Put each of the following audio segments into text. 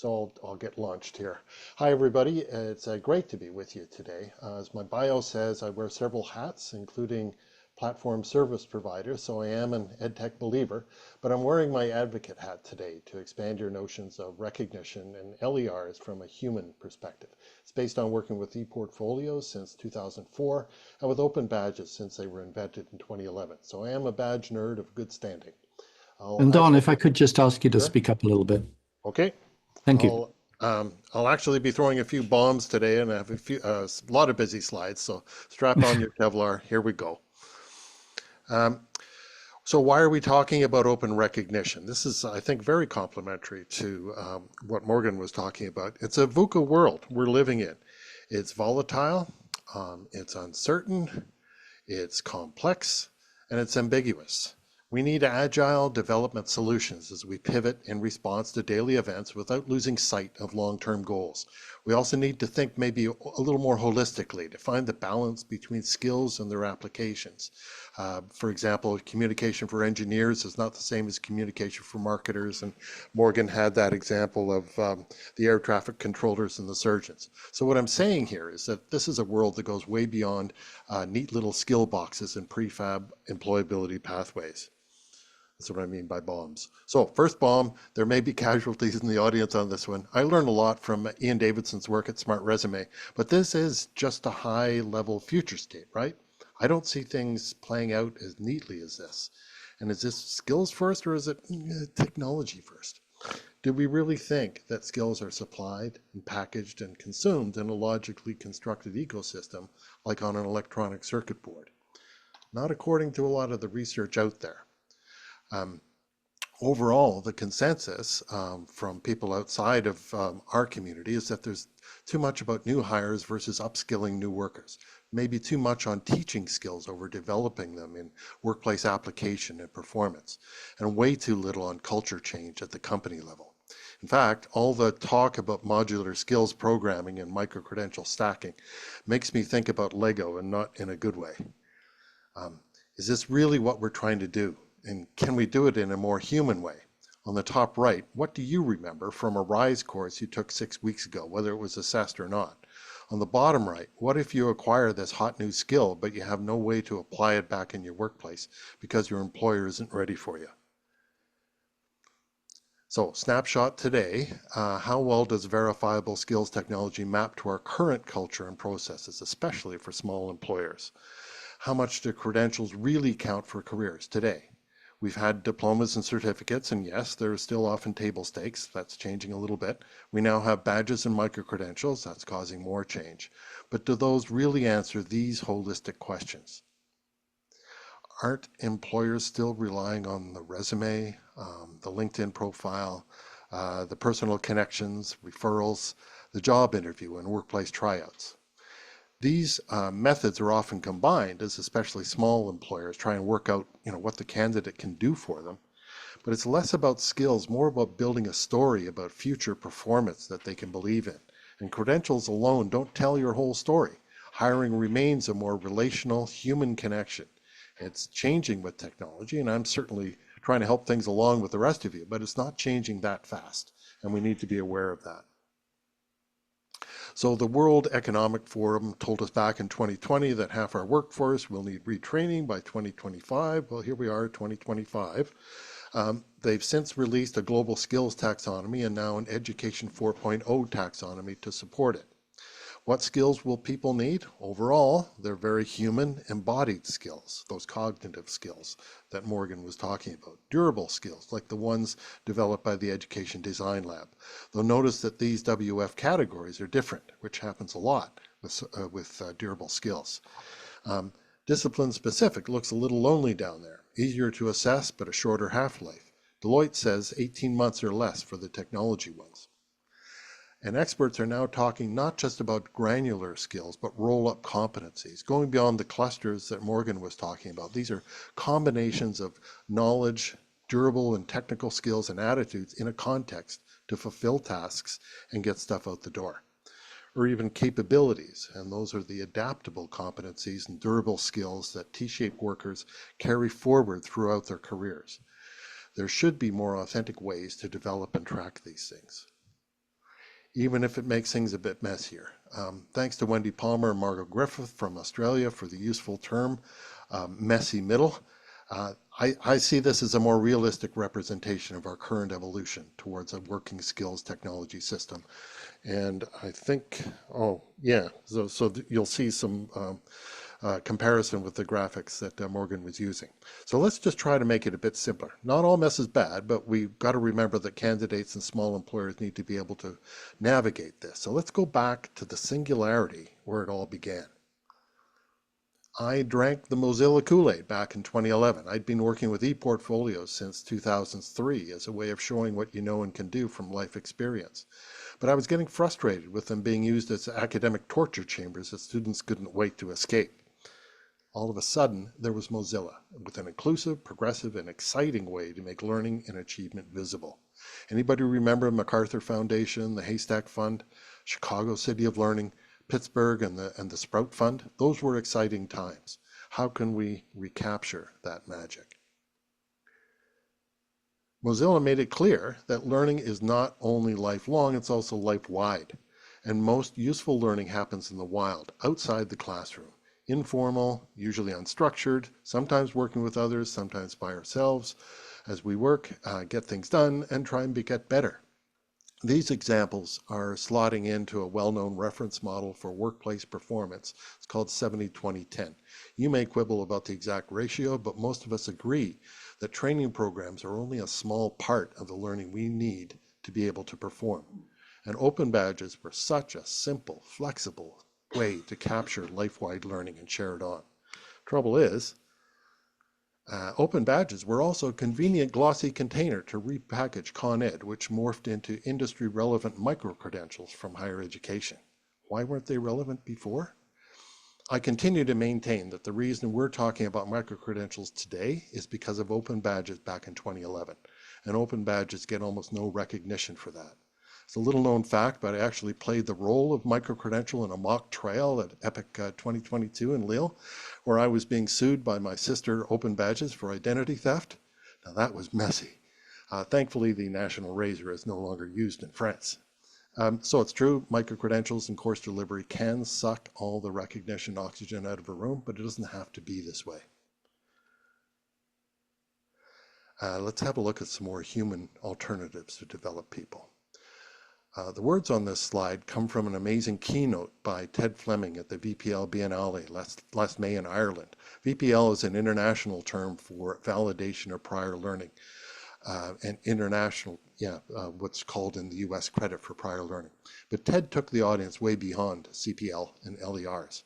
I'll get launched here. Hi, everybody. It's great to be with you today. As my bio says, I wear several hats, including platform service provider, so I am an EdTech believer, but I'm wearing my advocate hat today to expand your notions of recognition and LERs from a human perspective. It's based on working with ePortfolios since 2004 and with open badges since they were invented in 2011. So I am a badge nerd of good standing. And Don, if I could just ask you to Sure. speak up a little bit. Okay. Thank you. I'll actually be throwing a few bombs today, and I have a lot of busy slides. So strap on your Kevlar. Here we go. Um, so why are we talking about open recognition? This is, I think, very complementary to what Morgan was talking about. It's a VUCA world we're living in. It's volatile, it's uncertain, it's complex, and it's ambiguous. We need agile development solutions as we pivot in response to daily events without losing sight of long-term goals. We also need to think maybe a little more holistically to find the balance between skills and their applications. For example, communication for engineers is not the same as communication for marketers, and Morgan had that example of the air traffic controllers and the surgeons. So what I'm saying here is that this is a world that goes way beyond neat little skill boxes and prefab employability pathways. That's what I mean by bombs. So first bomb, there may be casualties in the audience on this one. I learned a lot from Ian Davidson's work at Smart Resume, but this is just a high level future state, right? I don't see things playing out as neatly as this. And is this skills first or is it technology first? Do we really think that skills are supplied and packaged and consumed in a logically constructed ecosystem like on an electronic circuit board? Not according to a lot of the research out there. Overall, the consensus from people outside of our community is that there's too much about new hires versus upskilling new workers. Maybe too much on teaching skills over developing them in workplace application and performance, and way too little on culture change at the company level. In fact, all the talk about modular skills programming and micro-credential stacking makes me think about Lego and not in a good way. Is this really what we're trying to do? And can we do it in a more human way? On the top right, what do you remember from a RISE course you took 6 weeks ago, whether it was assessed or not? On the bottom right, what if you acquire this hot new skill, but you have no way to apply it back in your workplace because your employer isn't ready for you? So snapshot today, how well does verifiable skills technology map to our current culture and processes, especially for small employers? How much do credentials really count for careers today? We've had diplomas and certificates, and yes, there are still often table stakes. That's changing a little bit. We now have badges and micro-credentials. That's causing more change. But do those really answer these holistic questions? Aren't employers still relying on the resume, the LinkedIn profile, the personal connections, referrals, the job interview, and workplace tryouts? These methods are often combined as especially small employers try and work out, what the candidate can do for them. But it's less about skills, more about building a story about future performance that they can believe in. And credentials alone don't tell your whole story. Hiring remains a more relational human connection. It's changing with technology, and I'm certainly trying to help things along with the rest of you, but it's not changing that fast, and we need to be aware of that. So the World Economic Forum told us back in 2020 that half our workforce will need retraining by 2025. Well, here we are, 2025. They've since released a global skills taxonomy and now an Education 4.0 taxonomy to support it. What skills will people need? Overall, they're very human, embodied skills, those cognitive skills that Morgan was talking about. Durable skills, like the ones developed by the Education Design Lab. Though notice that these WF categories are different, which happens a lot with durable skills. Discipline specific looks a little lonely down there. Easier to assess, but a shorter half-life. Deloitte says 18 months or less for the technology ones. And experts are now talking not just about granular skills, but roll-up competencies, going beyond the clusters that Morgan was talking about. These are combinations of knowledge, durable and technical skills and attitudes in a context to fulfill tasks and get stuff out the door. Or even capabilities, and those are the adaptable competencies and durable skills that T-shaped workers carry forward throughout their careers. There should be more authentic ways to develop and track these things. even if it makes things a bit messier. Thanks to Wendy Palmer and Margot Griffith from Australia for the useful term, messy middle. I see this as a more realistic representation of our current evolution towards a working skills technology system. And I think, oh yeah, so you'll see some comparison with the graphics that Morgan was using. So let's just try to make it a bit simpler. Not all mess is bad, but we've got to remember that candidates and small employers need to be able to navigate this. So let's go back to the singularity where it all began. I drank the Mozilla Kool-Aid back in 2011. I'd been working with ePortfolios since 2003 as a way of showing what you know and can do from life experience. But I was getting frustrated with them being used as academic torture chambers that students couldn't wait to escape. All of a sudden, there was Mozilla, with an inclusive, progressive, and exciting way to make learning and achievement visible. Anybody remember MacArthur Foundation, the Haystack Fund, Chicago City of Learning, Pittsburgh, and the Sprout Fund? Those were exciting times. How can we recapture that magic? Mozilla made it clear that learning is not only lifelong, it's also life-wide. And most useful learning happens in the wild, outside the classroom. Informal, usually unstructured, sometimes working with others, sometimes by ourselves, as we work, get things done, and try and get better. These examples are slotting into a well-known reference model for workplace performance. It's called 70-20-10. You may quibble about the exact ratio, but most of us agree that training programs are only a small part of the learning we need to be able to perform. And open badges were such a simple, flexible way to capture life-wide learning and share it on. Trouble is, open badges were also a convenient glossy container to repackage Con Ed, which morphed into industry-relevant micro-credentials from higher education. Why weren't they relevant before? I continue to maintain that the reason we're talking about micro-credentials today is because of open badges back in 2011, and open badges get almost no recognition for that. It's a little known fact, but I actually played the role of micro-credential in a mock trial at EPIC 2022 in Lille, where I was being sued by my sister Open Badges for identity theft. Now that was messy. Thankfully, the national razor is no longer used in France. So it's true, micro-credentials and course delivery can suck all the recognition oxygen out of a room, but it doesn't have to be this way. Let's have a look at some more human alternatives to develop people. The words on this slide come from an amazing keynote by Ted Fleming at the VPL Biennale last May in Ireland. VPL is an international term for validation of prior learning, and international, what's called in the US credit for prior learning. But Ted took the audience way beyond CPL and LERs.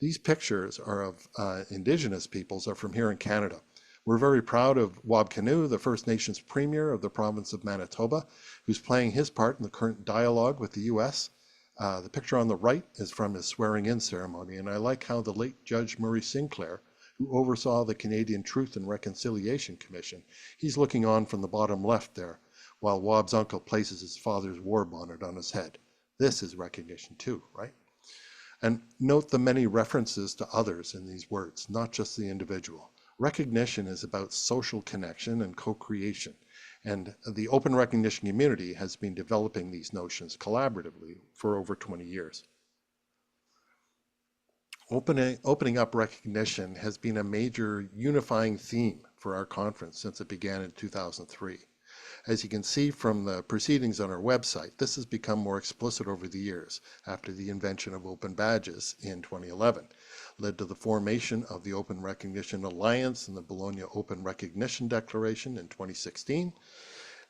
These pictures are of Indigenous peoples are from here in Canada. We're very proud of Wab Kinew, the First Nations Premier of the province of Manitoba, who's playing his part in the current dialogue with the US. The picture on the right is from his swearing-in ceremony, and I like how the late Judge Murray Sinclair, who oversaw the Canadian Truth and Reconciliation Commission, he's looking on from the bottom left there, while Wab's uncle places his father's war bonnet on his head. This is recognition too, right? And note the many references to others in these words, not just the individual. Recognition is about social connection and co-creation, and the open recognition community has been developing these notions collaboratively for over 20 years. Opening up recognition has been a major unifying theme for our conference since it began in 2003. As you can see from the proceedings on our website, this has become more explicit over the years after the invention of open badges in 2011. Led to the formation of the Open Recognition Alliance and the Bologna Open Recognition Declaration in 2016,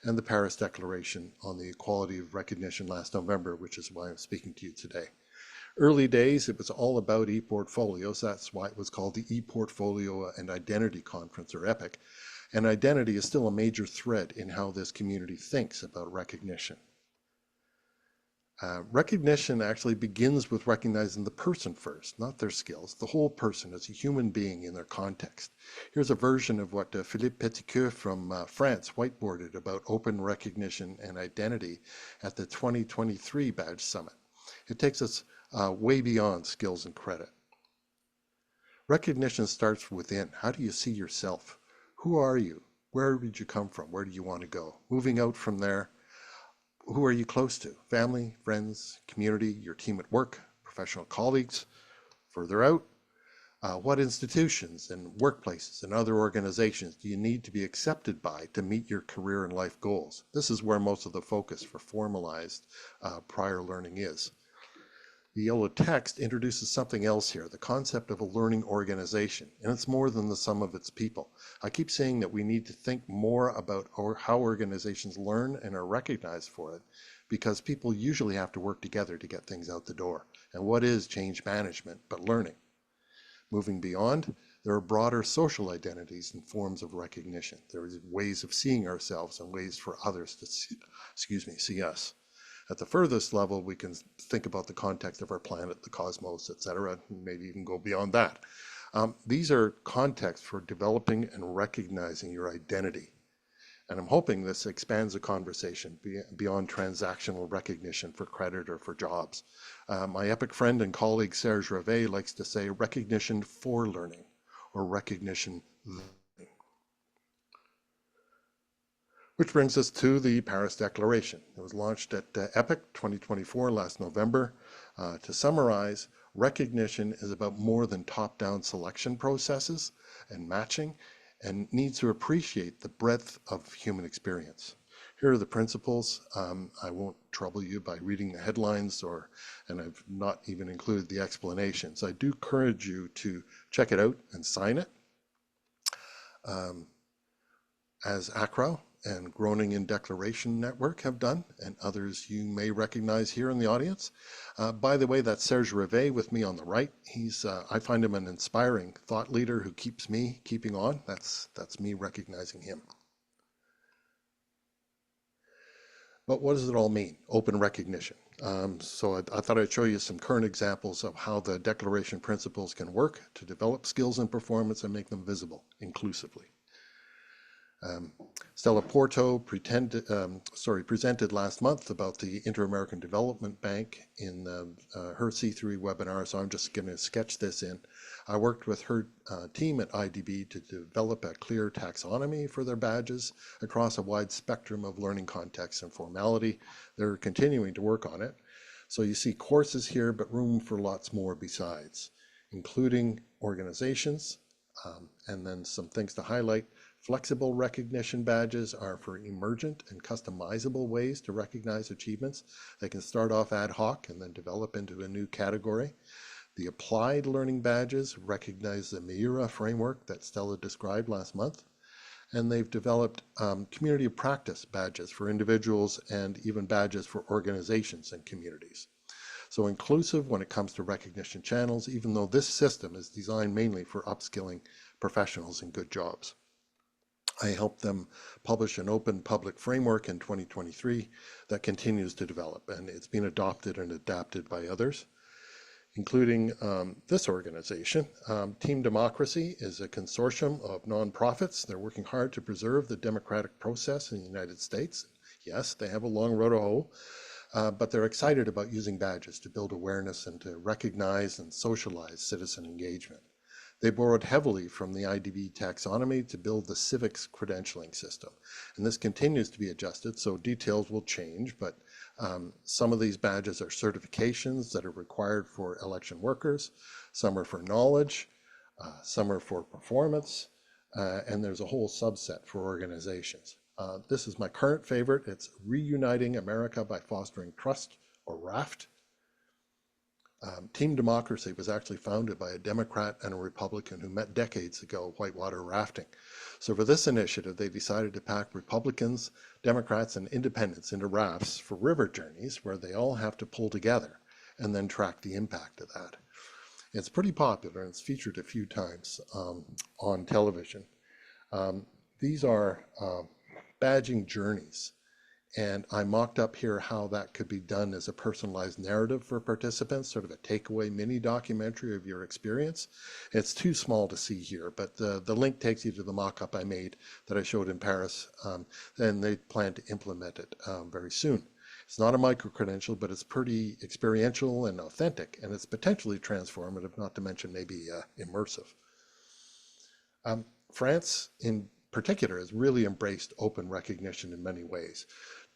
and the Paris Declaration on the Equality of Recognition last November, which is why I'm speaking to you today. Early days, it was all about e-portfolios. That's why it was called the E-Portfolio and Identity Conference, or EPIC. And identity is still a major thread in how this community thinks about recognition. Recognition actually begins with recognizing the person first, not their skills, the whole person as a human being in their context. Here's a version of what Philippe Petitqueux from France whiteboarded about open recognition and identity at the 2023 Badge Summit. It takes us way beyond skills and credit. Recognition starts within. How do you see yourself? Who are you? Where did you come from? Where do you want to go? Moving out from there, Who are you close to? Family, friends, community, your team at work, professional colleagues. Further out, what institutions and workplaces and other organizations do you need to be accepted by to meet your career and life goals? This is where most of the focus for formalized prior learning is. The yellow text introduces something else here, the concept of a learning organization, and it's more than the sum of its people. I keep saying that we need to think more about how organizations learn and are recognized for it, because people usually have to work together to get things out the door. And what is change management but learning? Moving beyond, there are broader social identities and forms of recognition. There are ways of seeing ourselves and ways for others to see us. At the furthest level, we can think about the context of our planet, the cosmos, etc., and maybe even go beyond that. These are contexts for developing and recognizing your identity. And I'm hoping this expands the conversation beyond transactional recognition for credit or for jobs. My epic friend and colleague Serge Rivet likes to say recognition for learning, or recognition. Which brings us to the Paris Declaration. It was launched at EPIC 2024 last November. To summarize, recognition is about more than top-down selection processes and matching, and needs to appreciate the breadth of human experience. Here are the principles. I won't trouble you by reading the headlines, and I've not even included the explanations. I do encourage you to check it out and sign it. As ACRO and Groaning in Declaration Network have done, and others you may recognize here in the audience. By the way, that's Serge Rivet with me on the right. I find him an inspiring thought leader who keeps me keeping on. That's me recognizing him. But what does it all mean? Open recognition. So I thought I'd show you some current examples of how the Declaration principles can work to develop skills and performance and make them visible inclusively. Stella Porto presented last month about the Inter-American Development Bank in her C3 webinar, so I'm just going to sketch this in. I worked with her team at IDB to develop a clear taxonomy for their badges across a wide spectrum of learning contexts and formality. They're continuing to work on it. So you see courses here, but room for lots more besides, including organizations, and then some things to highlight. Flexible recognition badges are for emergent and customizable ways to recognize achievements. They can start off ad hoc and then develop into a new category. The applied learning badges recognize the Miura framework that Stella described last month. And they've developed community of practice badges for individuals and even badges for organizations and communities. So inclusive when it comes to recognition channels, even though this system is designed mainly for upskilling professionals in good jobs. I helped them publish an open public framework in 2023 that continues to develop, and it's been adopted and adapted by others, including this organization. Team Democracy is a consortium of nonprofits. They're working hard to preserve the democratic process in the United States. Yes, they have a long road to hoe, but they're excited about using badges to build awareness and to recognize and socialize citizen engagement. They borrowed heavily from the IDB taxonomy to build the civics credentialing system. And this continues to be adjusted, so details will change, but some of these badges are certifications that are required for election workers. Some are for knowledge, some are for performance, and there's a whole subset for organizations. This is my current favorite. It's Reuniting America by Fostering Trust, or RAFT. Team Democracy was actually founded by a Democrat and a Republican who met decades ago whitewater rafting. So for this initiative, they decided to pack Republicans, Democrats, and independents into rafts for river journeys where they all have to pull together and then track the impact of that. It's pretty popular and it's featured a few times on television. These are badging journeys. And I mocked up here how that could be done as a personalized narrative for participants, sort of a takeaway mini documentary of your experience. It's too small to see here, but the link takes you to the mock-up I made that I showed in Paris, and they plan to implement it very soon. It's not a micro-credential, but it's pretty experiential and authentic, and it's potentially transformative, not to mention maybe immersive. France, in particular, has really embraced open recognition in many ways.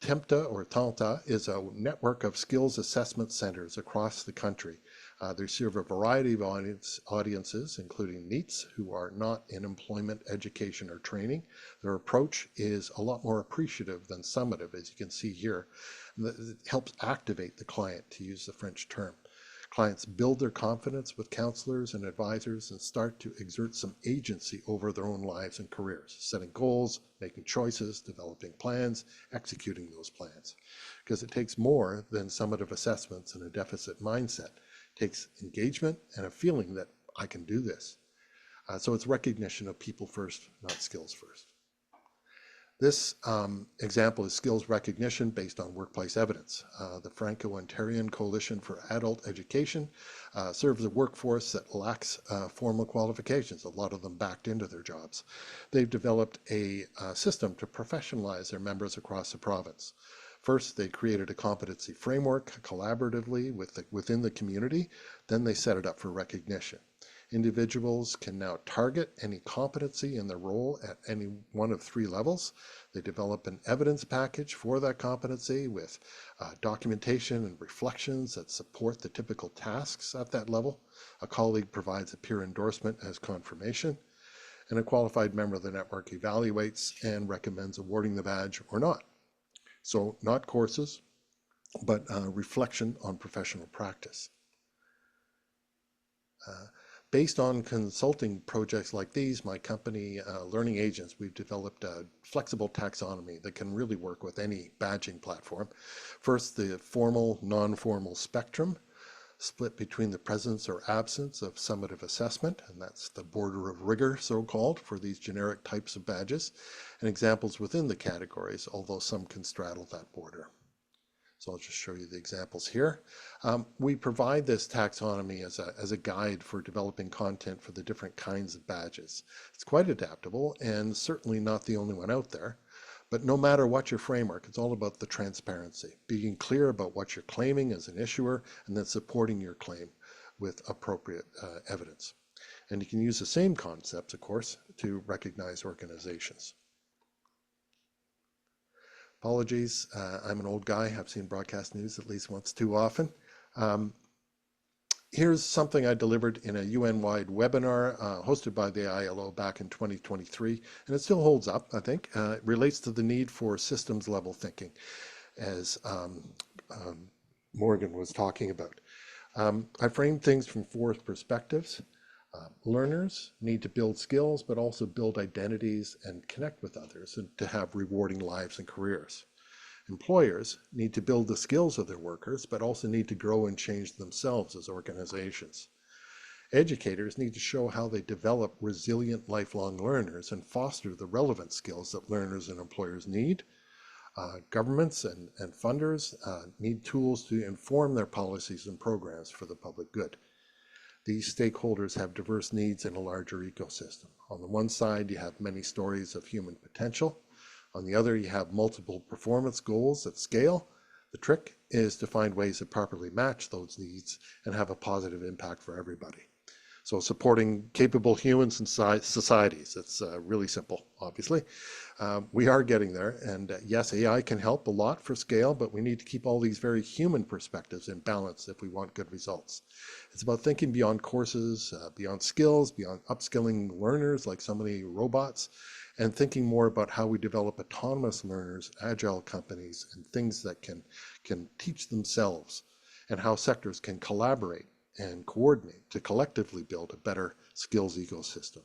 TEMTA or TANTA is a network of skills assessment centers across the country. They serve a variety of audiences, including NEETs who are not in employment, education, or training. Their approach is a lot more appreciative than summative, as you can see here. It helps activate the client, to use the French term. Clients build their confidence with counselors and advisors and start to exert some agency over their own lives and careers, setting goals, making choices, developing plans, executing those plans. Because it takes more than summative assessments and a deficit mindset. It takes engagement and a feeling that I can do this. So it's recognition of people first, not skills first. This example is skills recognition based on workplace evidence. The Franco-Ontarian Coalition for Adult Education serves a workforce that lacks formal qualifications, a lot of them backed into their jobs. They've developed a system to professionalize their members across the province. First, they created a competency framework collaboratively within the community. Then they set it up for recognition. Individuals can now target any competency in their role at any one of 3 levels. They develop an evidence package for that competency with documentation and reflections that support the typical tasks at that level. A colleague provides a peer endorsement as confirmation, and a qualified member of the network evaluates and recommends awarding the badge or not. So not courses, but reflection on professional practice. Based on consulting projects like these, my company, Learning Agents, we've developed a flexible taxonomy that can really work with any badging platform. First, the formal, non-formal spectrum, split between the presence or absence of summative assessment, and that's the border of rigor, so-called, for these generic types of badges, and examples within the categories, although some can straddle that border. So I'll just show you the examples here. We provide this taxonomy as a guide for developing content for the different kinds of badges. It's quite adaptable and certainly not the only one out there. But no matter what your framework, it's all about the transparency, being clear about what you're claiming as an issuer and then supporting your claim with appropriate evidence. And you can use the same concepts, of course, to recognize organizations. Apologies, I'm an old guy. I've seen broadcast news at least once too often. Here's something I delivered in a UN-wide webinar hosted by the ILO back in 2023, and it still holds up, I think. It relates to the need for systems-level thinking, as Morgan was talking about. I framed things from 4 perspectives. Learners need to build skills, but also build identities and connect with others and to have rewarding lives and careers. Employers need to build the skills of their workers, but also need to grow and change themselves as organizations. Educators need to show how they develop resilient lifelong learners and foster the relevant skills that learners and employers need. Governments and funders need tools to inform their policies and programs for the public good. These stakeholders have diverse needs in a larger ecosystem. On the one side, you have many stories of human potential. On the other, you have multiple performance goals at scale. The trick is to find ways to properly match those needs and have a positive impact for everybody. So supporting capable humans and societies, it's really simple, obviously. We are getting there, and yes, AI can help a lot for scale, but we need to keep all these very human perspectives in balance if we want good results. It's about thinking beyond courses, beyond skills, beyond upskilling learners like so many robots, and thinking more about how we develop autonomous learners, agile companies, and things that can teach themselves, and how sectors can collaborate and coordinate to collectively build a better skills ecosystem.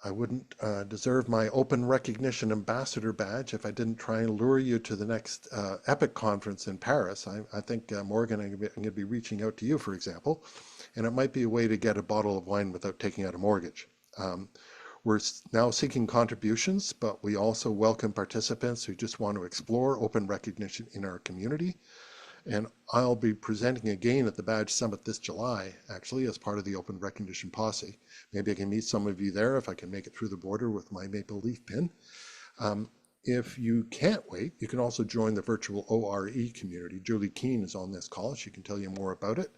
I wouldn't deserve my Open Recognition Ambassador badge if I didn't try and lure you to the next EPIC conference in Paris. I think, Morgan, I'm going to be reaching out to you, for example, and it might be a way to get a bottle of wine without taking out a mortgage. We're now seeking contributions, but we also welcome participants who just want to explore open recognition in our community. And I'll be presenting again at the Badge Summit this July, actually, as part of the Open Recognition Posse. Maybe I can meet some of you there if I can make it through the border with my maple leaf pin. If you can't wait, you can also join the virtual ORE community. Julie Keane is on this call. She can tell you more about it.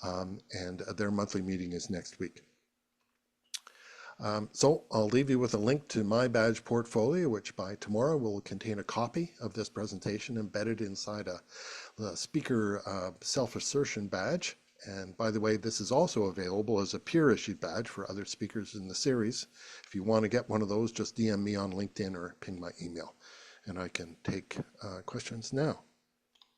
And their monthly meeting is next week. So I'll leave you with a link to my badge portfolio, which by tomorrow will contain a copy of this presentation embedded inside the speaker self-assertion badge. And by the way, this is also available as a peer-issued badge for other speakers in the series. If you want to get one of those, just DM me on LinkedIn or ping my email, and I can take questions now.